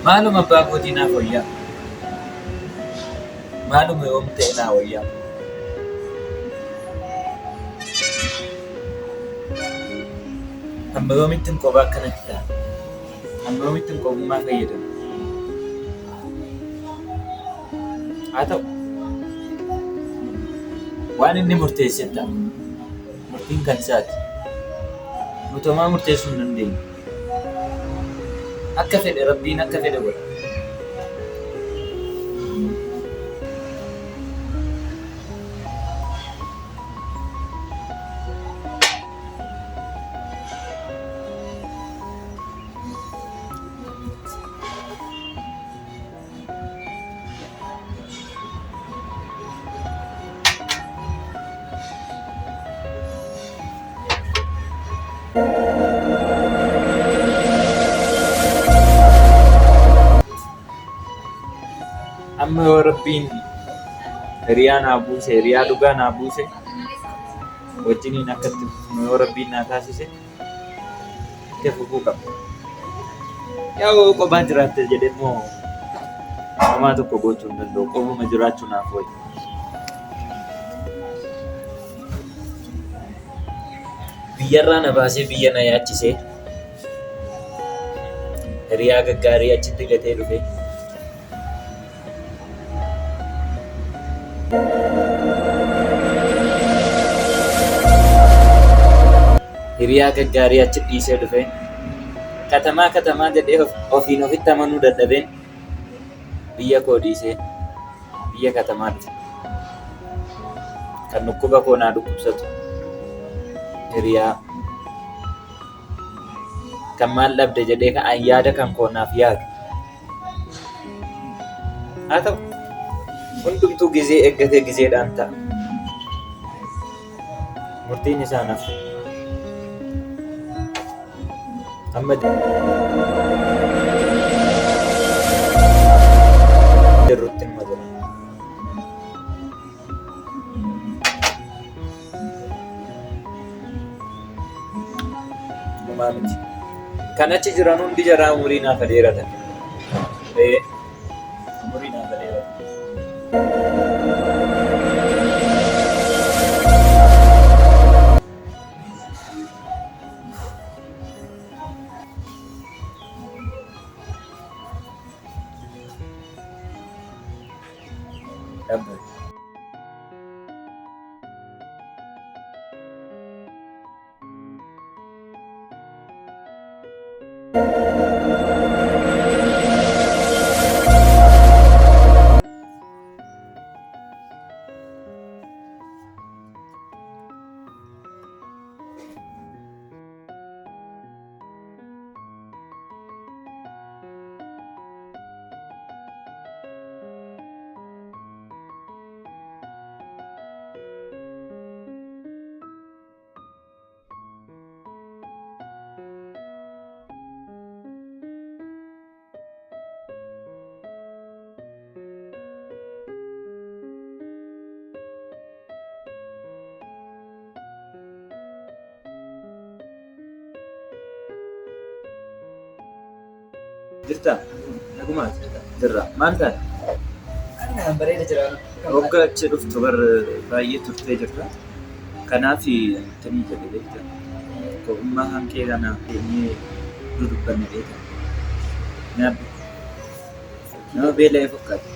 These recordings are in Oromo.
Maaluma abbaa kootii naaf wayyaa. Maaluma yoom ta'e naa wayyaa. Amma yoomittiin kophaa akkanatti ta'a. Amma yoomittiin kophummaa fayyadamu. Haa ta'u waan inni murteesse ta'a. Murtiin kan isaati. Nutumaa murteessuu hin dandeenyu. Akka fedhe Rabbiin akka fedhe godha. Amma yoo Rabbiin hiriyaa naa buuse, hiriyaa dhugaa naa buuse, wajjiniin akkatti yoo Rabbiin naa taasise itti fufuu qaba. Yoo kophaa jiraatte jedhee immoo homaa tokko gochuu hin danda'u. Qophuma jiraachuu naaf wayya. Biyyarraa na baasee biyya na yaachisee hiriyaa gaggaarii achitti gatee dhufe. Hiriyaa gaggaarii achi dhiisee dhufe. Katamaa jedhee ofiin ofitti amanuu dadhabeen biyya koo dhiisee biyya katamaa dhufe. Kan dhukkuba koo naa dhukkubsatu hiriyaa kan maal dhabde jedhee kan yaada kan koo naaf yaadu. Haa ta'u hundumtuu gizee eeggatee gizeedhaan ta'a. Murtiin isaa naaf. Amma jirrutti hin madala. Homaa miti. Kan achi jiran hundi jaraa umurii naaf adeeratan. Umurii naaf adeeratan. Dabbe. Jirta? Nagumaati? Jirra. Maal taate? Kan bareeda jira. Waggaa achi dhuftu baay'ee turtee jirta. Kanaaf ittanii jedhe beekta. Kophummaa hankee kana keenyee dudubbanne beekta. Nyaabbi. Nama beela'ee fakkaata.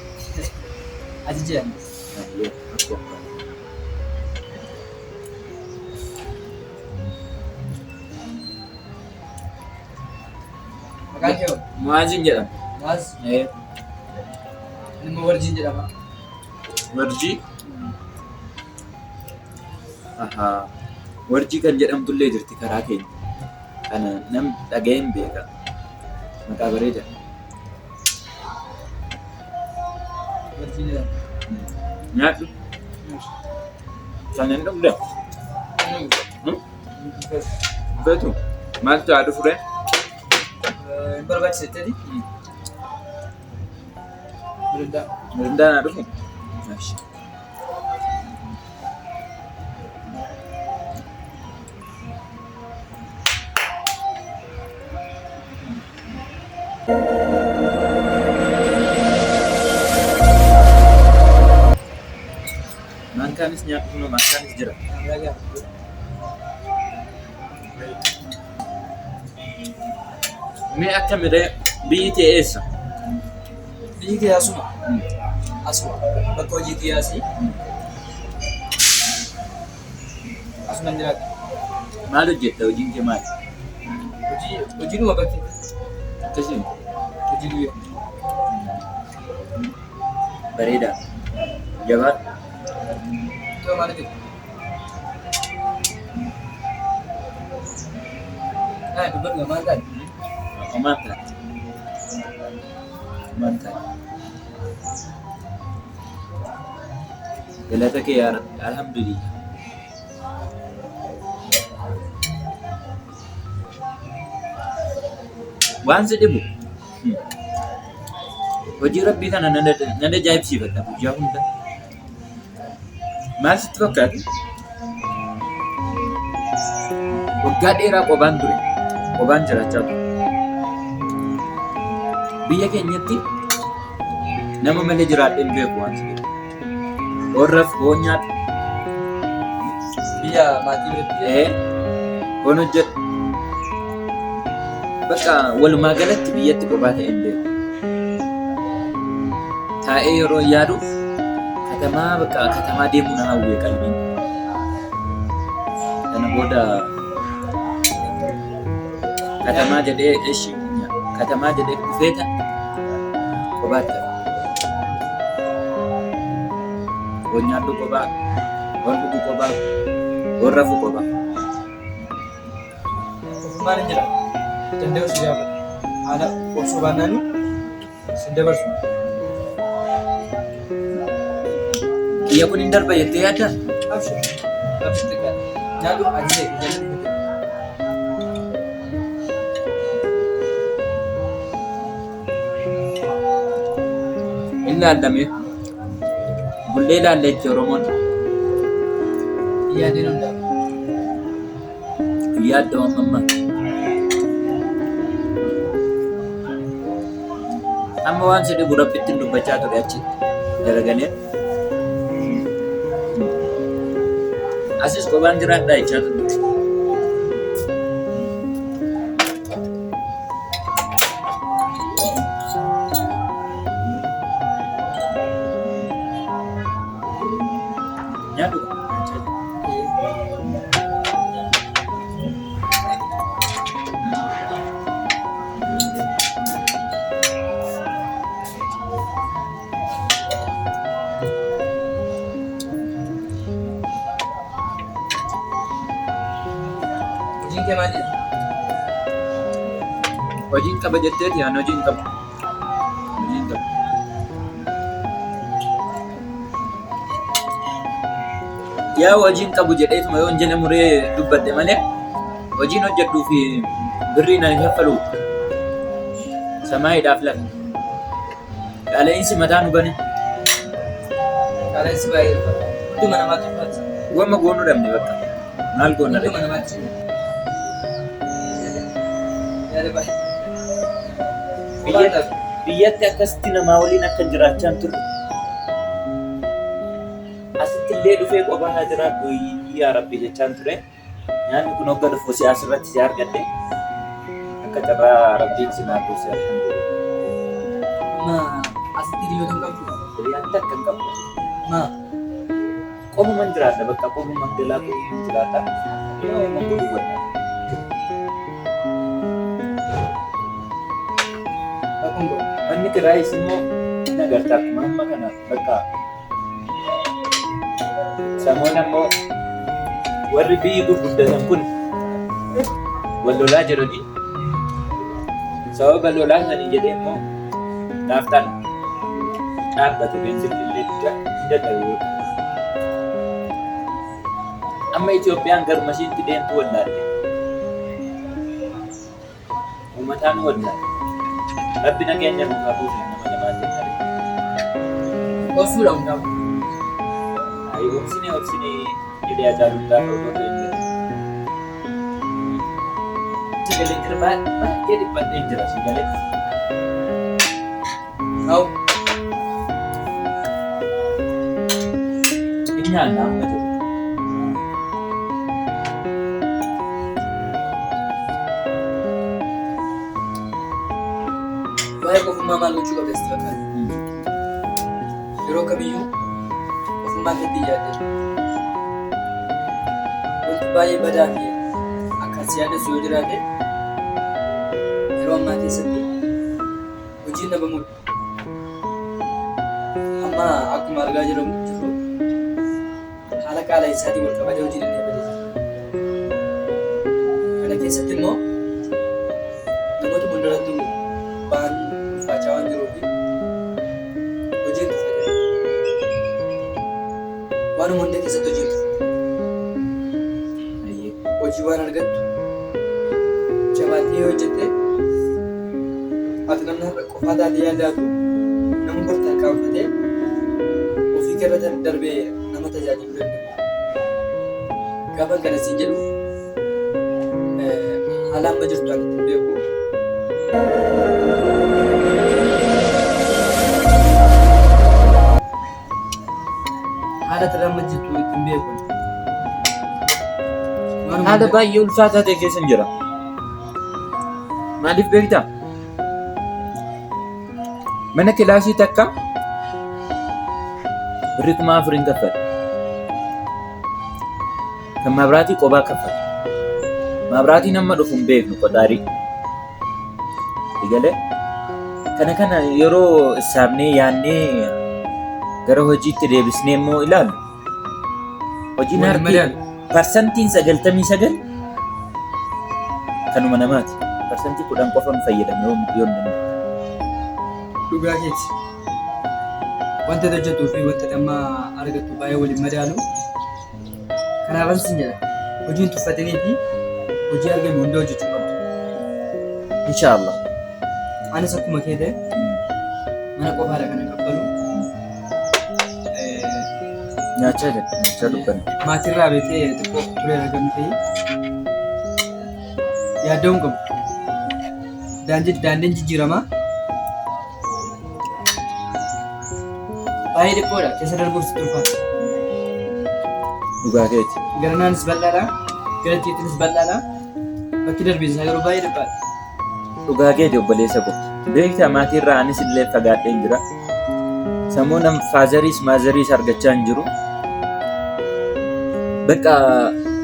Ati jiran? Akkuma. Muazin jedhama. Muaz? Nama Warjiin jedhama. Warjii? Ahaa. Warjii kan jedhamtullee jirti karaa keenya. Kana nam dhaga'een beeka. Maqaa bareeda. Warjii jedhama. Nyaadhu? Kan hin dhugde. Betu maaltu haa dhufu ree? Hin barbaachisetteti. Mirindaan haa dhufu? Mankaanis nyaatu kunoo maankaanis jira. Mee akka midhee biyyi kee eessa? Biyyi kee asuma. Asuma. Bakka hojii kee asii. Asuma hin jiraatu. Maal hojjetta? Hojiin kee maali? Hojii dhuma bakkee. Akkasii Hojii guyyaa. bareedaa. Jabaa. Tuh mana tu? Duduk nggak makan? Makan. Makan. Galata ke ya Rabbi. Alhamdulillah. Waan sedhibu. Hojii Rabbii kana nan ajaa'ibsiifadha guyyaa hunda. Maal sitti fakkaata? Waggaa dheeraa qophaan ture. Qophaan jiraachaa ture. Biyya keenyatti nama malee jiraadhee hin beeku waan sedhibu. Warraaf foon nyaadhu. Biyya maatii biratti. Foon hojjedhu. Bakka walumaa galatti biyyatti qophaa ta'e hin beeku. Taa'ee yeroo yaadu katamaa deemuu na hawwee qalbiin. Kana booda katamaa jedhee dhufeeta kophaatti. Foon nyaadhu kophaa, foon dhuguu kophaa, foon rafuu kophaa. Maal hin jedhamu? Danda'u si gaafata. Haala obsuu baannaan si dabarsu. Kiyya kun hin darba jettee yaaddaa? Abshir. Abshir xiqqaa. Nyaadhu ajjee jaalladhi miti. Inni laallame. Bullee laalle jettee Oromoon. Yaadeen hundaa. Yaadda mamma. Amma waan sedhibu Rabbitti hin dubbachaa ture achi dalagalee. Asis kophaan jiraadhaa jechaa ture. Nyaadhu Hojiin kee maali? hojiin qaba jetteeti yaan hojiin qabu. Hojiin qabu. Yaa hojiin qabu jedheetuma yoo hin jenne muree dubbadhe malee hojiin hojjedhuu fi birrii na hin kaffalu. Samaayiidhaaf lafa. Qaala'insi mataa nu bane. Qaala'insi baay'ee dhufa. Hunduma namaatti ulfaata. Wamma goonuu dhabne bakka. Maal goonna Hunduma dhabne? namaatti. Yaada baay'ee. Biyyatti akkasitti namaa waliin akka jiraachaa hin turre. Asitti illee dhufee qophaa haa jiraadhu yaa Rabbi jechaan ture. Nyaanni kun hogga dhufu siyaasa irratti si argadhe. Akka carraa Rabbiin si naa buuse alhamdulillah. Asitti hiriyoota hin qabdu. Hiriyaatti akka hin qabu. Maa? Qomuman jiraadha bakka qomuman galaa qomuman jiraadha. Yoo godhu godha. Akkuma godhu. Manni kiraayis immoo ni agarta akkuma amma kana bakka samoon ammoo warri biyyi gurguddatan kun wal lolaa jirani. Sababa lolaa sanii jedhee immoo naaftaan dhaabbatu beensifti illee dadhabe. amma Itoophiyaan garmashiitti deemtu wallaalle. Uummataan wallaalle. Rabbi nageenya nuuf haa buusu nama lamaatti malee. Obsuudha hundaa'u. Ayi obsine jedhee ajaa'iluudhaa ta'uu danda'e. Sagalee jira baay'ee dhiphadhee jira sagalee. Ta'u. Nyaanna amma jiru. Waa'ee qofummaa maal gochuu qabda sitti fakkaata? Yeroo kamiyyuu qofummaa keetti yaadde wanti baay'ee badaa fi akkas yaadessu yoo jiraate yeroo ammaa keessatti hojiin dhabamudha. Amma akkuma argaa jirru haala qaala isaatiin wal qabatee hojii dandeeffate. Kana keessatti immoo namoota hundarrattu ba'an ulfaachaa waan jiruuf hojiin tuffate. Waanuma hunda keessatti hojiin tuffate. Hojii waan argattu jabaattee yoo hojjette ati namni har'a qofaa taatee yaadaatu nama bartaan qaanfatee ofii irratti darbee nama tajaajiluu danda'a. Gaafa kana siin jedhu haala amma jirtu ani ittiin beeku. Haala irra amma jirtu ittiin beeku. Haala baay'ee ulfaataa ta'e keessa jira. Maaliif beektaa? Mana kilaasii takka birrii 4,000 kaffala. Kan mabraatii qophaa kaffala. Mabraatiin amma dhufu hin beeknu qoxaarii. Egalee kana yeroo isaabnee yaadnee gara hojiitti deebisnee immoo ilaalu. Hojiin harkii parsantiin 99 kanuma namaati. Parsantii 10 qofa nu fayyadamu yoo danda'u. Dhugaa keeti. Wanta hojjetuu fi wanta amma argattu baay'ee waliin madaalu. Kanaafan sin jedha hojiin tuffatanii fi hojii argame hunda hojjechuu qabdu. Inshaallah. Anis akkuma kee ta'e mana qofaadha kan qabbalu. Nyaachaa dubbanna. Maatirraa beetee xiqqoo turee argamu ta'ee yaaddoon qabu. Daandiin jijjiiramaa baay'ee dhiphoodha keessa darbuuf sitti ulfaata. Dhugaa keeti. Garanaanis bal'aadha, gara keetiinis bal'aadha. Bakki darbiinsaa garuu baay'ee dhiphaadha. Dhugaa keeti obboleessa koo. Beektaa maatirraa anis illee fagaadheen jira. Sammuu nam faazariis maazariis argachaa hin jiru. Bakka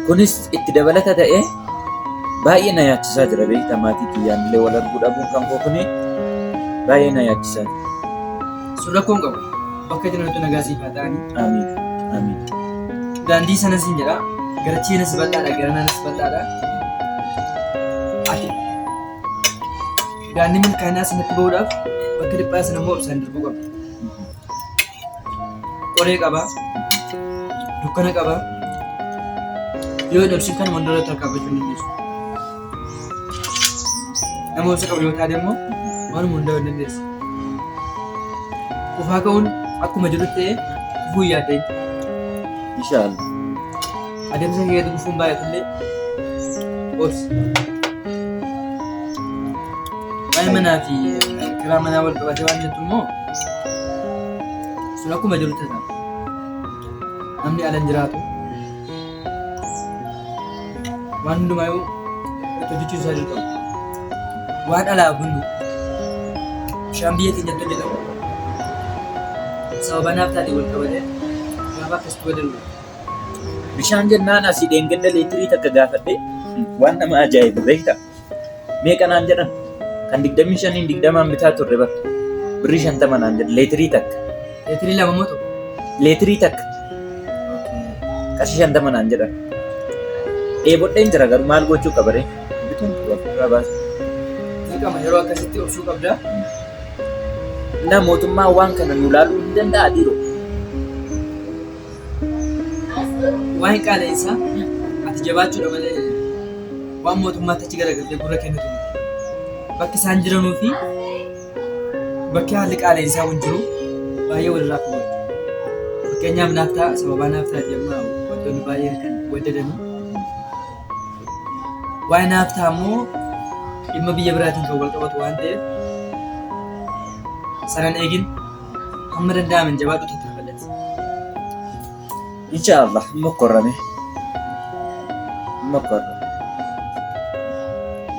kunis itti dabalata ta'ee baay'ee na yaachisaa jira beektaa maatii kiyyaan illee wal arguu dhabuun kan koo kuni baay'ee na yaachisaa jira. Sun rakkoon qabu. Bakka jirantu nagaa siif haa ta'anii. Amiin. Amiin. Daandii sanas hin jedha. Garachiinis bal'aadha, garanaanis bal'aadha. Ati daandii milkaa'inaa sanatti bahuudhaaf bakka dhiphaa sana immoo ibsaan darbuu qabda. Qoree qaba, dukkana qaba. Yoo dhabsiin kan wantoota tarkaanfachuu ni dandeessu. Nama obsa qabu yoo taate immoo waanuma hundaa hin dandeessu. Kufaa ka'uun akkuma jiru ta'ee kufuu hin yaaddain. Inshaallah. Adeemsa keetti kufuun baay'atullee obsi. Waa'ee manaa fi kiraa manaa wal qabatee waan jettu immoo sun akkuma jiru ta'e namni ala hin jiraatu. Waan hundumaayuu itti hojjechiisaa jiru ta'u. Waan alaa hundu bishaan biyya keenyatti hojjetamu. Sababa naaftaadhaan wal qabatee gaafa akkasitti wadalu. Bishaan jennaan asii dheengadda leetirii takka gaafadhe waan nama ajaa'ibu beektaa? Meeqa naan jedhan kan 25 20 bitaa turre bara birrii 50 naan jedhan leetirii takka. Leetirii lama moo tokko? Leetirii takka. Qarshii 50 naan jedhan. Dheebodheen jira garuu maal gochuu qaba ree? Bituun irraa baasa. Dirqama yeroo akkasitti obsuu qabdaa. Na mootummaa waan kana nu ilaaluu hin danda'a dhiiroo. Waan qaala'insaa ati jabaachuudha malee waan mootummaatti achi garagaltee gurra kennitu bakki isaan jiranuu fi bakki haalli qaala'insaa kun jiru baay'ee walirraa fuudhu. Fakkeenyaaf naaf ta'a sababaa naaf ta'a jedhamu wantoonni baay'een kan waddadanii waa'ee naaf ta'a immoo dhimma biyya biraatiin kan wal qabatu waan ta'eef sanan eegin hamma danda'aman jabaadhu tattaafadhati. Inshaallah mokkorrame mokkorra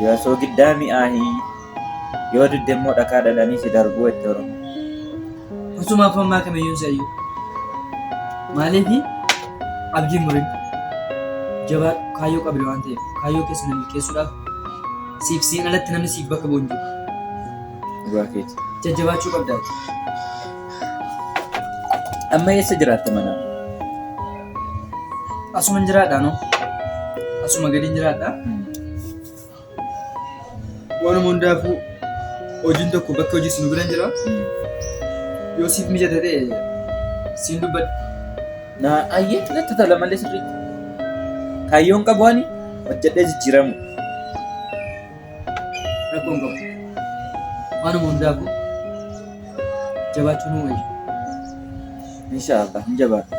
yoo soo giddaa mi'aahii yoo didde immoo dhakaa dhadhanii si darbuu itti oromo. Osumaaf ammaa kamiyyuu sayyuu maaliifi abdiin murin jabaa kaayyoo qabile waan ta'eef kaayyoo keessa namni keessuudhaaf siif siin alatti namni siif bakka bu'u hin jiru. Waakeeti. Jajjabaachuu qabdaati. Amma eessa jiraatte mana? Asuman jiraadhaa no? Asuma gadiin jiraadhaa? Waanuma hundaafuu hojiin tokko bakka hojii sinu bira jira. Yoo siif mijate ta'e siin dubbadhu. Na ayyee natti tola malee sirriitti. Kaayyoon qabu ani hojjedhee jijjiiramu. Rakkoon qabu. Waanuma hundaafuu jabaachuu nu wayya. Inshaallah hin jabaadhu.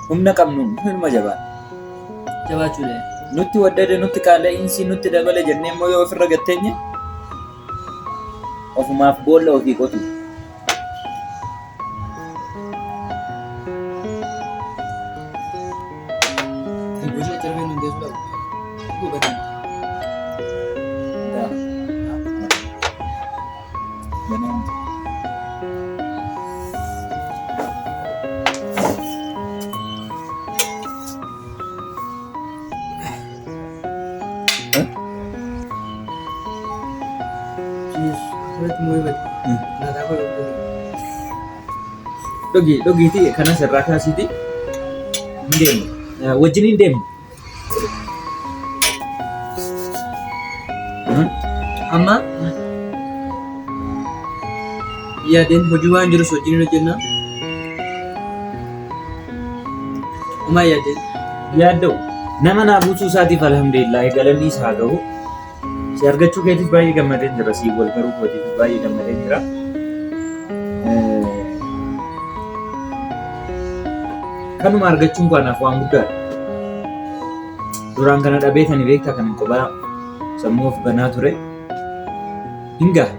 Humna qabnuun hirma jabaadhu. Jabaachuu dha. Nutti waddade nutti qaala'insi nutti dabale jennee immoo yoo ofirra gatteenye ofumaaf boolla ofii qotu. Hojii ajjabee nu deessu dhabu. Gubatan. Dogiiti kanas irraa kaasiiti hin deemu wajjin hin deemu. Amma yaadeen hojii waan jirus wajjin hin hojjennaa. Homaa yaadeen Yaadda'u nama naa buusuu isaatiif alhamdulillah galanni isaa gahu. Si argachuu keetiif baay'ee gammadeen jira. Si wal garuu kootiif baay'ee gammadeen jira. Kanuma argachuun kanaaf waan guddaadha. Duraan kana dhabeetanii beektaa kan kophaa sammuu of banaa ture. Hingaa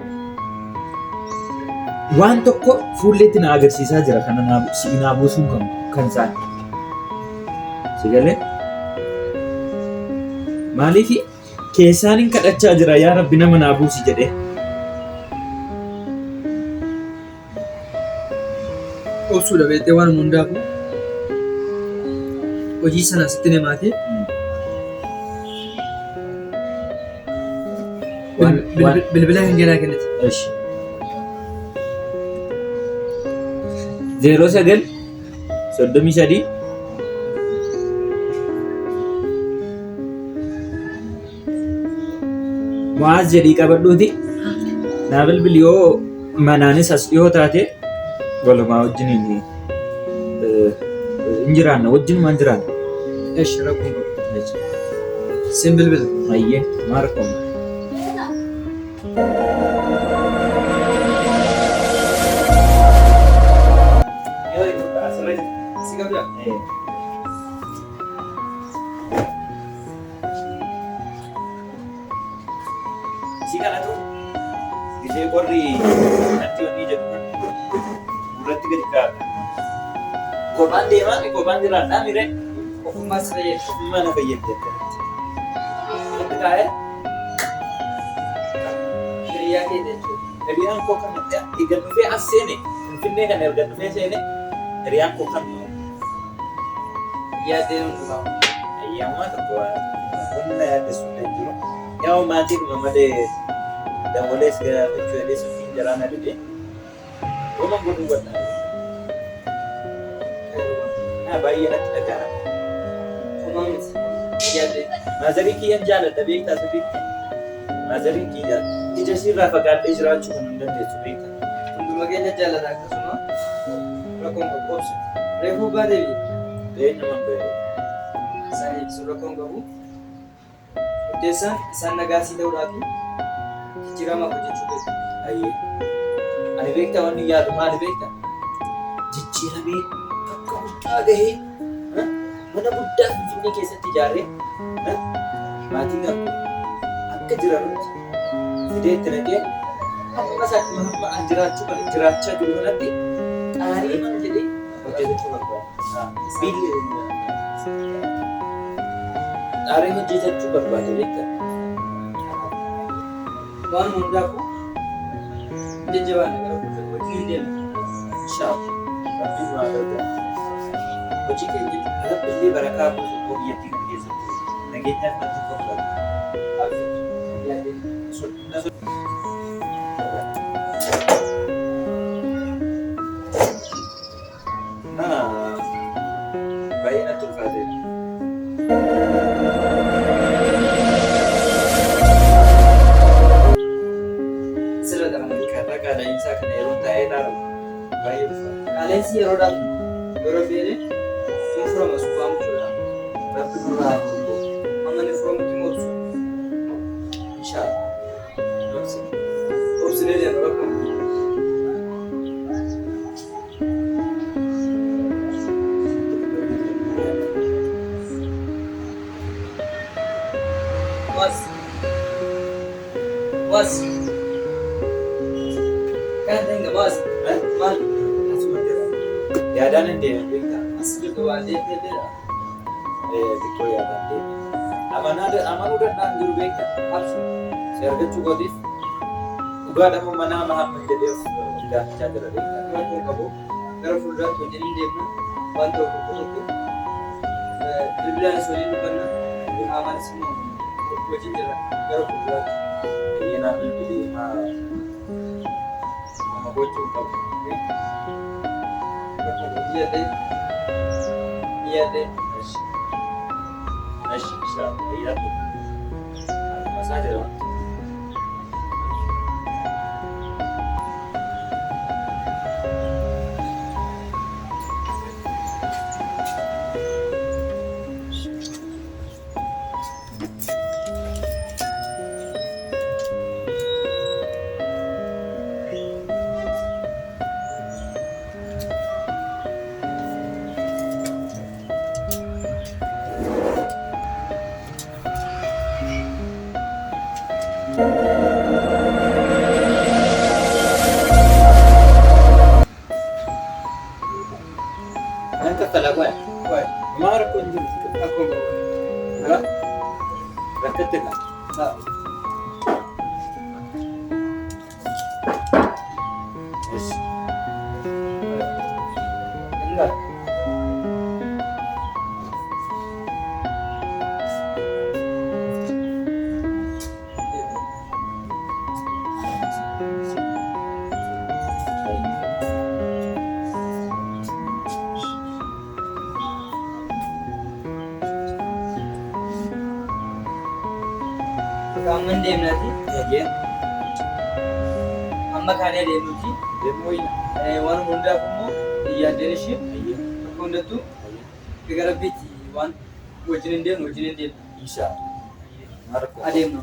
waan tokko fuulleetti na agarsiisaa jira. Kana naa buusuun kan isaan si galee maaliif keessaan hin kadhachaa jira yaa Rabbi nama naa buusi jedhee. Obsuudha beektee waan hundaafuu hojii sana sitti namaati. Bilbila kan geenaa kennite. 09 33 Mu'aaz jedhii qabadhuuti. Naa bilbili yoo manaanis as dhiyoo taate walumaa wajjin hin jiraanna wajjinumaan jiraanna. Eesh rakkoon qabu. Siin bilbila. Ayyee maal rakkoon qabu. Si qabdaa? Si kanatu gisee qorri natti wanni jedhu gurratti gadi kaa'adha. Kophaan deemaa kophaan jiraadhaa mire Ofummaas fayyadu. mana fayyadde. Natti kaa'ee Hiriyaa kee jechuudha. hiriyaan koo kan natti gad dhufee as seene Finfinnee kana erga dhufee seene hiriyaan koo kan Yaadeen hundumaa. ayyaama tokko wanna yaaddeessu illee jiru. Yaa maatii dhuma malee damolees gaafachuu edee suffiin jaraana dhibee woman godhuu godhaa. Baay'ee natti dhaga'ama. Homaa miti. Yaadeen. Maazarii kiyyaan jaaladha beektaa sirriitti. Maazarii kiyya ija sirraa fagaadhee jiraachuu kan hin dandeessu beektaa. Hunduma keenya jaallata akkasuma rakkoon qabu obsu. Reefuu baatee Eenyumaan bahee isaanii suuraa kan qabu. Murteessaan isaan nagaa sii ta'uudhaaf jijjiirama hojjechuu beeku. Ayyee. Ani beektaa wanni yaadu maali beektaa? Jijjiiramee bakka guddaa gahee mana guddaa Finfinnee keessatti ijaarree maatiin akka jiraannutti fidee itti naqee amma isaatti hamma an jiraachuu kan jiraachaa jiru kanatti qaarii mana jedhee hojjetachuu barbaada. Qaarii hojjetachuu barbaada beektaa? Waan hundaafuu jajjabaan gara hojii hin deemne. Rabbiin waa gargaara. Hojii keenya alatti illee barakaa buusuuf biyyattii kana keessatti nageenyaaf natti fakkaata. Baay'ee natti ulfaateera. Sirriidha kana Karra qaala'insaa kana yeroo taa'ee ilaalu baay'ee ulfaata. qaala'insi yeroodhaaf yeroo beene sun furama suuqaamu jechuudha. Rabbi nurraa haa ta'u. Amma ni furamutti moobsu. Inshaallah. Obsilee deema bakka hundi. Was. Kan ta'e was. Maal? Asuma jira. Yaadaan hin deemen beektaa? As jirtu waan deemteedha. Xiqqoo yaadaan deemen. Amanuu danda'an jiru beektaa? Absu. Si argachuu gootiif dhugaadhamoo manaa Mahammed jedhee gaafachaa jira beektaa? Waan kun qabu gara fuulduraatti wajjin hin deemna. Waan ta'u tokko bilbilaanis waliin dubbanna. Haamaanis immoo wajjin jira gara fuulduraatti. Keenyaa bilbilii nama gochuu qabu. Iyyaadhee. Ashi inshallah yaadu. Masaa jira. Kan kafala ko eh. Mara ko hindi Ako ba? Diba? Rakat ka. Yes. Enggak. Kamu deemnati Again. amma kaanee deemnuti Demo ina. waan hundaaf immoo iyyaadeen ishee Ayye. akka hundattuu Ayye. gara biitti waan wajjin hin deemnu. Inshallah. Mara ko. Adeemnu.